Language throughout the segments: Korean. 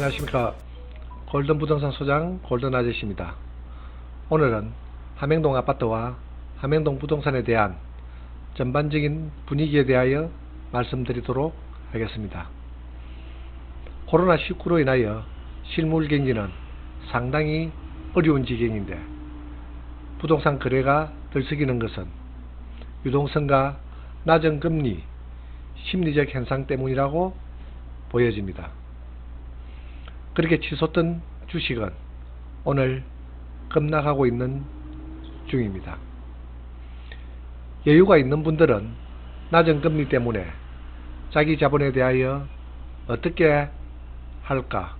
안녕하십니까. 골든부동산 소장 골든아저씨입니다. 오늘은 함행동 아파트와 함행동 부동산에 대한 전반적인 분위기에 대하여 말씀드리도록 하겠습니다. 코로나19로 인하여 실물 경기는 상당히 어려운 지경인데 부동산 거래가 들썩이는 것은 유동성과 낮은 금리, 심리적 현상 때문이라고 보여집니다. 그렇게 치솟던 주식은 오늘 급락하고 있는 중입니다. 여유가 있는 분들은 낮은 금리 때문에 자기 자본에 대하여 어떻게 할까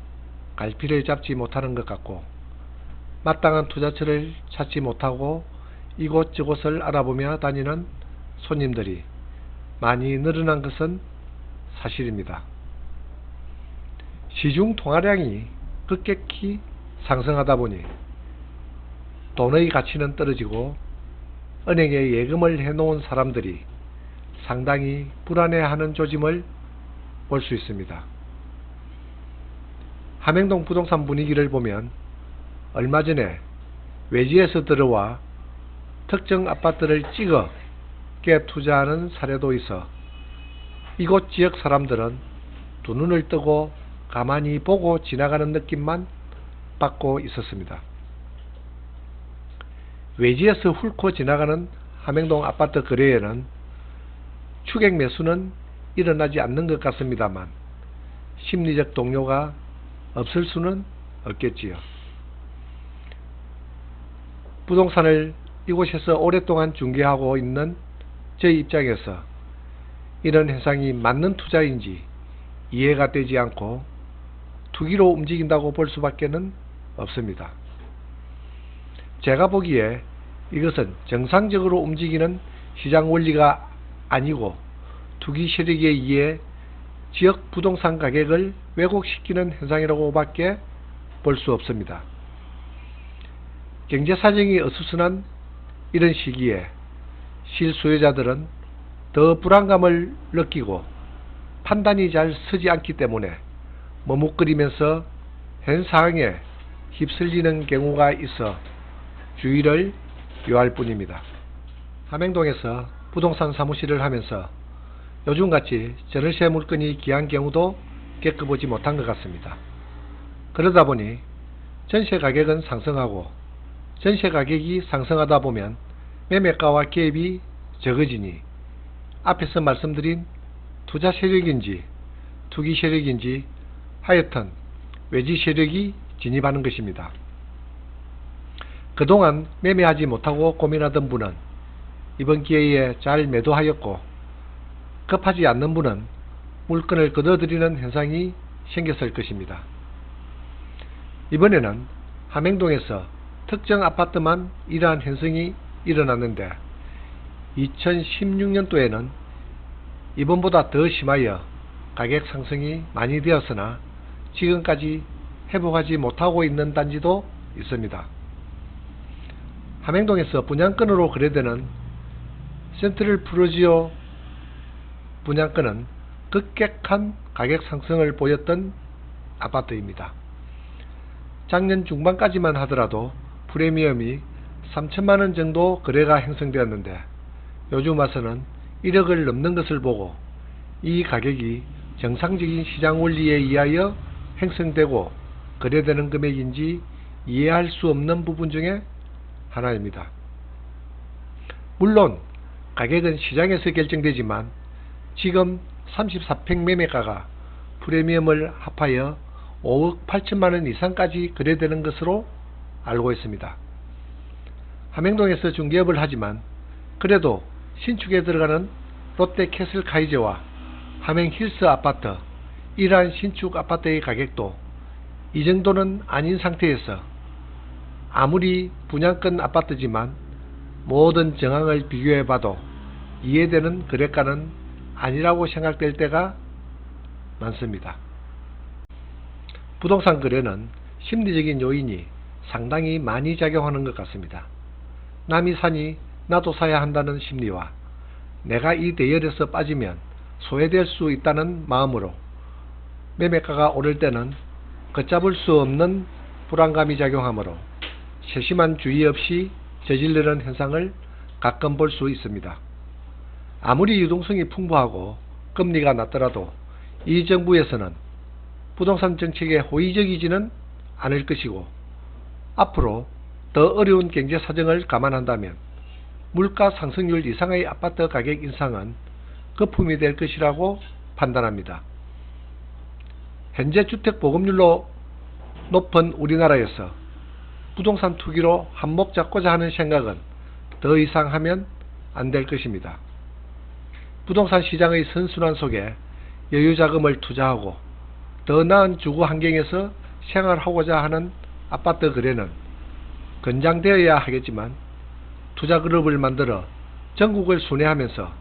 갈피를 잡지 못하는 것 같고, 마땅한 투자처를 찾지 못하고 이곳저곳을 알아보며 다니는 손님들이 많이 늘어난 것은 사실입니다. 시중 통화량이 급격히 상승하다 보니 돈의 가치는 떨어지고 은행에 예금을 해놓은 사람들이 상당히 불안해하는 조짐을 볼 수 있습니다. 함행동 부동산 분위기를 보면 얼마 전에 외지에서 들어와 특정 아파트를 찍어 깨 투자하는 사례도 있어 이곳 지역 사람들은 두 눈을 뜨고 가만히 보고 지나가는 느낌만 받고 있었습니다. 외지에서 훑고 지나가는 함행동 아파트 거래에는 추격 매수는 일어나지 않는 것 같습니다만 심리적 동요가 없을 수는 없겠지요. 부동산을 이곳에서 오랫동안 중개하고 있는 제 입장에서 이런 현상이 맞는 투자인지 이해가 되지 않고 투기로 움직인다고 볼 수밖에 없습니다. 제가 보기에 이것은 정상적으로 움직이는 시장 원리가 아니고 투기 세력에 의해 지역 부동산 가격을 왜곡시키는 현상이라고 밖에 볼 수 없습니다. 경제 사정이 어수선한 이런 시기에 실소유자들은 더 불안감을 느끼고 판단이 잘 서지 않기 때문에 머뭇거리면서 현 상황에 휩쓸리는 경우가 있어 주의를 요할 뿐입니다. 함행동에서 부동산 사무실을 하면서 요즘같이 전월세 물건이 귀한 경우도 겪어보지 못한 것 같습니다. 그러다 보니 전세 가격은 상승하고 전세 가격이 상승하다 보면 매매가와 갭이 적어지니 앞에서 말씀드린 투자 세력인지 투기 세력인지 하여튼 외지 세력이 진입하는 것입니다. 그동안 매매하지 못하고 고민하던 분은 이번 기회에 잘 매도하였고, 급하지 않는 분은 물건을 거둬들이는 현상이 생겼을 것입니다. 이번에는 함행동에서 특정 아파트만 이러한 현상이 일어났는데 2016년도에는 이번보다 더 심하여 가격 상승이 많이 되었으나 지금까지 회복하지 못하고 있는 단지도 있습니다. 함행동에서 분양권으로 거래되는 센트럴 프루지오 분양권은 급격한 가격 상승을 보였던 아파트입니다. 작년 중반까지만 하더라도 프리미엄이 3천만원 정도 거래가 형성되었는데 요즘 와서는 1억을 넘는 것을 보고 이 가격이 정상적인 시장 원리에 의하여 형성되고 거래되는 금액인지 이해할 수 없는 부분 중에 하나입니다. 물론 가격은 시장에서 결정되지만 지금 34평 매매가가 프리미엄을 합하여 5억 8천만원 이상까지 거래되는 것으로 알고 있습니다. 함행동에서 중개업을 하지만 그래도 신축에 들어가는 롯데캐슬카이제와 함행힐스 아파트, 이러한 신축 아파트의 가격도 이 정도는 아닌 상태에서 아무리 분양권 아파트지만 모든 정황을 비교해봐도 이해되는 거래가는 아니라고 생각될 때가 많습니다. 부동산 거래는 심리적인 요인이 상당히 많이 작용하는 것 같습니다. 남이 사니 나도 사야 한다는 심리와 내가 이 대열에서 빠지면 소외될 수 있다는 마음으로 매매가가 오를 때는 걷잡을 수 없는 불안감이 작용하므로 세심한 주의 없이 저지르는 현상을 가끔 볼 수 있습니다. 아무리 유동성이 풍부하고 금리가 낮더라도 이 정부에서는 부동산 정책에 호의적이지는 않을 것이고, 앞으로 더 어려운 경제 사정을 감안한다면 물가 상승률 이상의 아파트 가격 인상은 거품이 될 것이라고 판단합니다. 현재 주택 보급률로 높은 우리나라에서 부동산 투기로 한몫 잡고자 하는 생각은 더 이상 하면 안 될 것입니다. 부동산 시장의 선순환 속에 여유자금을 투자하고 더 나은 주거 환경에서 생활하고자 하는 아파트 거래는 권장되어야 하겠지만, 투자그룹을 만들어 전국을 순회하면서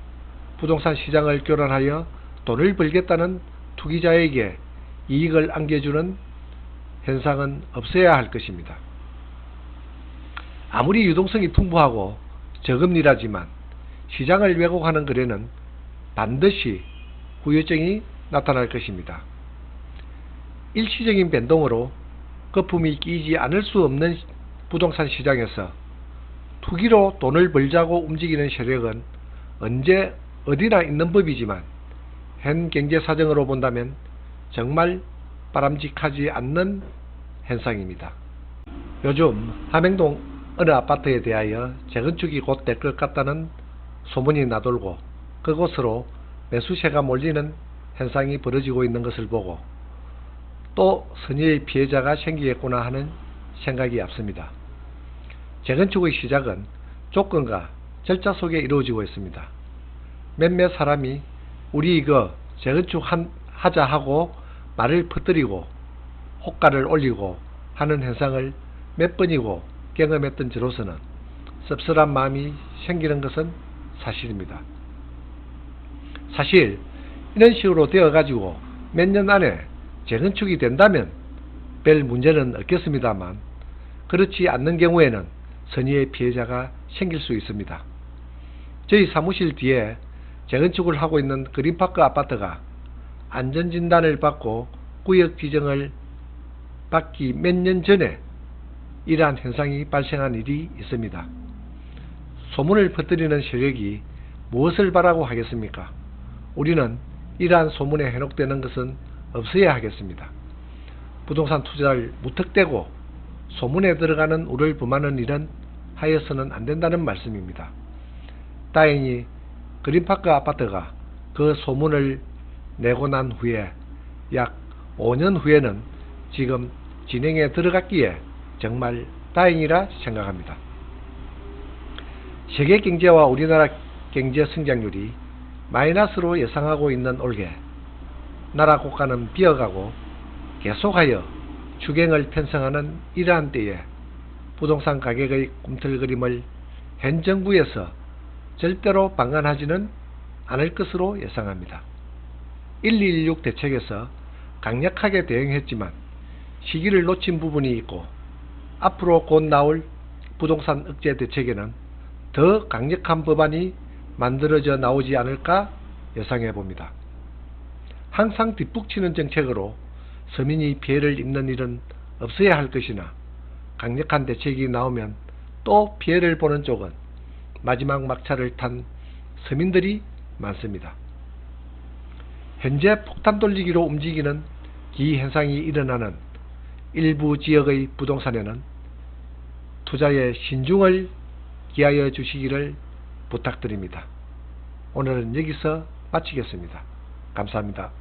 부동산 시장을 교란하여 돈을 벌겠다는 투기자에게 이익을 안겨주는 현상은 없어야 할 것입니다. 아무리 유동성이 풍부하고 저금리라지만 시장을 왜곡하는 거래는 반드시 후유증이 나타날 것입니다. 일시적인 변동으로 거품이 끼지 않을 수 없는 부동산 시장에서 투기로 돈을 벌자고 움직이는 세력은 언제 어디나 있는 법이지만, 현 경제 사정으로 본다면 정말 바람직하지 않는 현상입니다. 요즘 함행동 어느 아파트에 대하여 재건축이 곧 될 것 같다는 소문이 나돌고 그곳으로 매수세가 몰리는 현상이 벌어지고 있는 것을 보고 또 선의의 피해자가 생기겠구나 하는 생각이 앞섭니다. 재건축의 시작은 조건과 절차 속에 이루어지고 있습니다. 몇몇 사람이 우리 이거 재건축 하자 하고 말을 퍼뜨리고 호가를 올리고 하는 현상을 몇 번이고 경험했던 저로서는 씁쓸한 마음이 생기는 것은 사실입니다. 사실 이런 식으로 되어가지고 몇 년 안에 재건축이 된다면 별 문제는 없겠습니다만, 그렇지 않는 경우에는 선의의 피해자가 생길 수 있습니다. 저희 사무실 뒤에 재건축을 하고 있는 그린파크 아파트가 안전진단을 받고 구역 지정을 받기 몇 년 전에 이러한 현상이 발생한 일이 있습니다. 소문을 퍼뜨리는 세력이 무엇을 바라고 하겠습니까? 우리는 이러한 소문에 현혹되는 것은 없어야 하겠습니다. 부동산 투자를 무턱대고 소문에 들어가는 우를 범하는 일은 하여서는 안 된다는 말씀입니다. 다행히 그린파크 아파트가 그 소문을 내고 난 후에 약 5년 후에는 지금 진행에 들어갔기에 정말 다행이라 생각합니다. 세계 경제와 우리나라 경제 성장률이 마이너스로 예상하고 있는 올해 나라 국가는 비어가고 계속하여 추경을 편성하는 이러한 때에 부동산 가격의 꿈틀거림을 현 정부에서 절대로 방관하지는 않을 것으로 예상합니다. 1216 대책에서 강력하게 대응했지만 시기를 놓친 부분이 있고, 앞으로 곧 나올 부동산 억제 대책에는 더 강력한 법안이 만들어져 나오지 않을까 예상해 봅니다. 항상 뒷북치는 정책으로 서민이 피해를 입는 일은 없어야 할 것이나, 강력한 대책이 나오면 또 피해를 보는 쪽은 마지막 막차를 탄 서민들이 많습니다. 현재 폭탄 돌리기로 움직이는 기현상이 일어나는 일부 지역의 부동산에는 투자에 신중을 기하여 주시기를 부탁드립니다. 오늘은 여기서 마치겠습니다. 감사합니다.